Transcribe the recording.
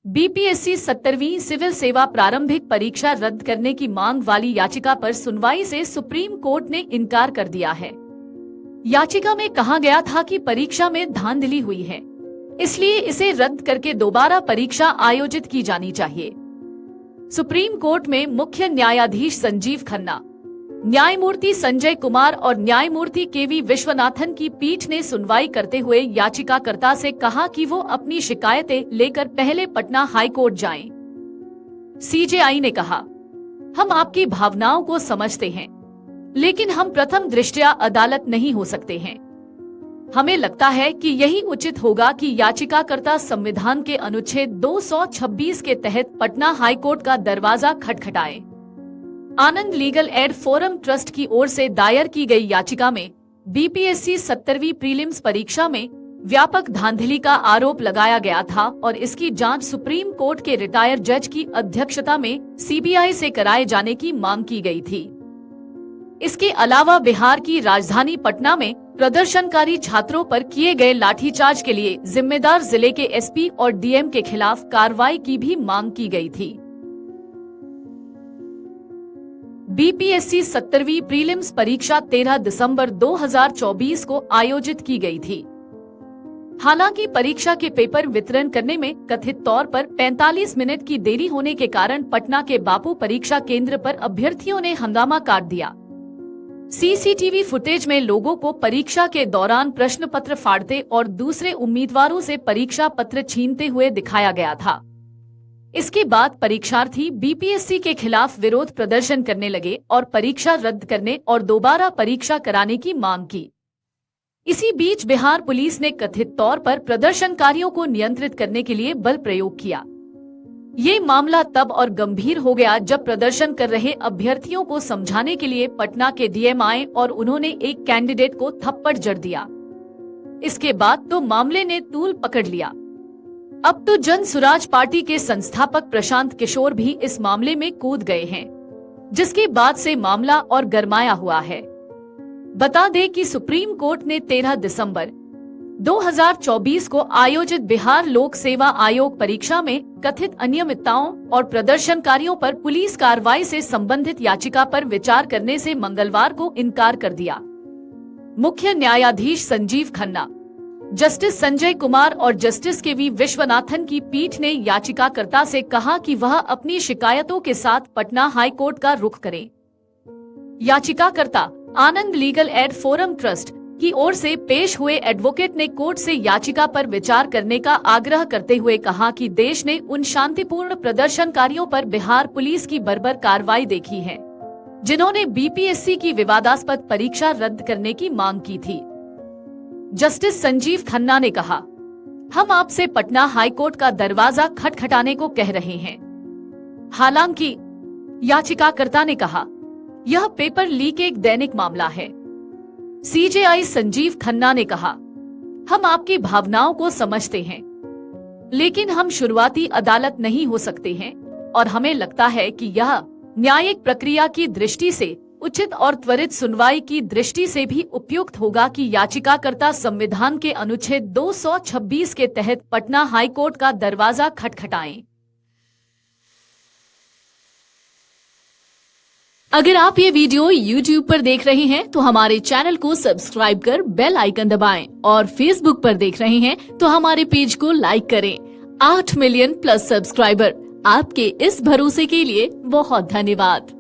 BPSC 17वीं civil सेवा प्रारंभिक परीक्षा रद्द करने की मांग वाली याचिका पर सुनवाई से सुप्रीम कोर्ट ने इनकार कर दिया है। याचिका में कहा गया था कि परीक्षा में धांधली हुई है, इसलिए इसे रद्द करके दोबारा परीक्षा आयोजित की जानी चाहिए। सुप्रीम कोर्ट में मुख्य न्यायाधीश संजीव खन्ना, न्यायमूर्ति संजय कुमार और न्यायमूर्ति केवी विश्वनाथन की पीठ ने सुनवाई करते हुए याचिकाकर्ता से कहा कि वो अपनी शिकायतें लेकर पहले पटना हाई कोर्ट जाएं। सीजेआई ने कहा, हम आपकी भावनाओं को समझते हैं, लेकिन हम प्रथम दृष्टया अदालत नहीं हो सकते हैं। हमें लगता है कि यही उचित होगा कि याचिकाकर्ता संविधान के अनुच्छेद 226 के तहत पटना हाई कोर्ट का दरवाजा खटखटाए। आनंद लीगल एड फोरम ट्रस्ट की ओर से दायर की गई याचिका में बीपीएससी 17वीं प्रीलिम्स परीक्षा में व्यापक धांधली का आरोप लगाया गया था और इसकी जांच सुप्रीम कोर्ट के रिटायर्ड जज की अध्यक्षता में सीबीआई से कराए जाने की मांग की गई थी। इसके अलावा बिहार की राजधानी पटना में प्रदर्शनकारी छात्रों पर किए गए लाठीचार्ज के लिए जिम्मेदार जिले के एसपी और डीएम के खिलाफ कार्रवाई की भी मांग की गई थी। बीपीएससी 17वीं प्रीलिम्स परीक्षा 13 दिसंबर 2024 को आयोजित की गई थी। हालांकि परीक्षा के पेपर वितरण करने में कथित तौर पर 45 मिनट की देरी होने के कारण पटना के बापू परीक्षा केंद्र पर अभ्यर्थियों ने हंगामा काट दिया। सीसीटीवी फुटेज में लोगों को परीक्षा के दौरान प्रश्न पत्र फाड़ते और दूसरे उम्मीदवारों से परीक्षा पत्र छीनते हुए दिखाया गया था। इसके बाद परीक्षार्थी बीपीएससी के खिलाफ विरोध प्रदर्शन करने लगे और परीक्षा रद्द करने और दोबारा परीक्षा कराने की मांग की। इसी बीच बिहार पुलिस ने कथित तौर पर प्रदर्शनकारियों को नियंत्रित करने के लिए बल प्रयोग किया। ये मामला तब और गंभीर हो गया जब प्रदर्शन कर रहे अभ्यर्थियों को समझाने के लिए पटना के डीएम आए और उन्होंने एक कैंडिडेट को थप्पड़ जड़ दिया। इसके बाद तो मामले ने तूल पकड़ लिया। अब तो जन सुराज पार्टी के संस्थापक प्रशांत किशोर भी इस मामले में कूद गए हैं, जिसके बाद से मामला और गरमाया हुआ है। बता दें कि सुप्रीम कोर्ट ने 13 दिसंबर 2024 को आयोजित बिहार लोक सेवा आयोग परीक्षा में कथित अनियमितताओं और प्रदर्शनकारियों पर पुलिस कार्रवाई से संबंधित याचिका पर विचार करने से मंगलवार को इनकार कर दिया। मुख्य न्यायाधीश संजीव खन्ना, जस्टिस संजय कुमार और जस्टिस केवी विश्वनाथन की पीठ ने याचिकाकर्ता से कहा कि वह अपनी शिकायतों के साथ पटना हाई कोर्ट का रुख करे। याचिकाकर्ता आनंद लीगल एड फोरम ट्रस्ट की ओर से पेश हुए एडवोकेट ने कोर्ट से याचिका पर विचार करने का आग्रह करते हुए कहा कि देश ने उन शांतिपूर्ण प्रदर्शनकारियों पर बिहार पुलिस की बर्बर कार्रवाई देखी है, जिन्होंने बीपीएससी की विवादास्पद परीक्षा रद्द करने की मांग की थी। जस्टिस संजीव खन्ना ने कहा, हम आपसे पटना हाईकोर्ट का दरवाजा खटखटाने को कह रहे हैं। हालांकि याचिकाकर्ता ने कहा, यह पेपर लीक एक दैनिक मामला है। सीजेआई संजीव खन्ना ने कहा, हम आपकी भावनाओं को समझते हैं, लेकिन हम शुरुआती अदालत नहीं हो सकते हैं और हमें लगता है कि यह न्यायिक प्रक्रिया की दृष्टि से उचित और त्वरित सुनवाई की दृष्टि से भी उपयुक्त होगा कि याचिकाकर्ता संविधान के अनुच्छेद 226 के तहत पटना हाई कोर्ट का दरवाजा खटखटाएं। अगर आप ये वीडियो YouTube पर देख रहे हैं तो हमारे चैनल को सब्सक्राइब कर बेल आइकन दबाएं और Facebook पर देख रहे हैं तो हमारे पेज को लाइक करें। 8 मिलियन प्लस सब्सक्राइबर, आपके इस भरोसे के लिए बहुत धन्यवाद।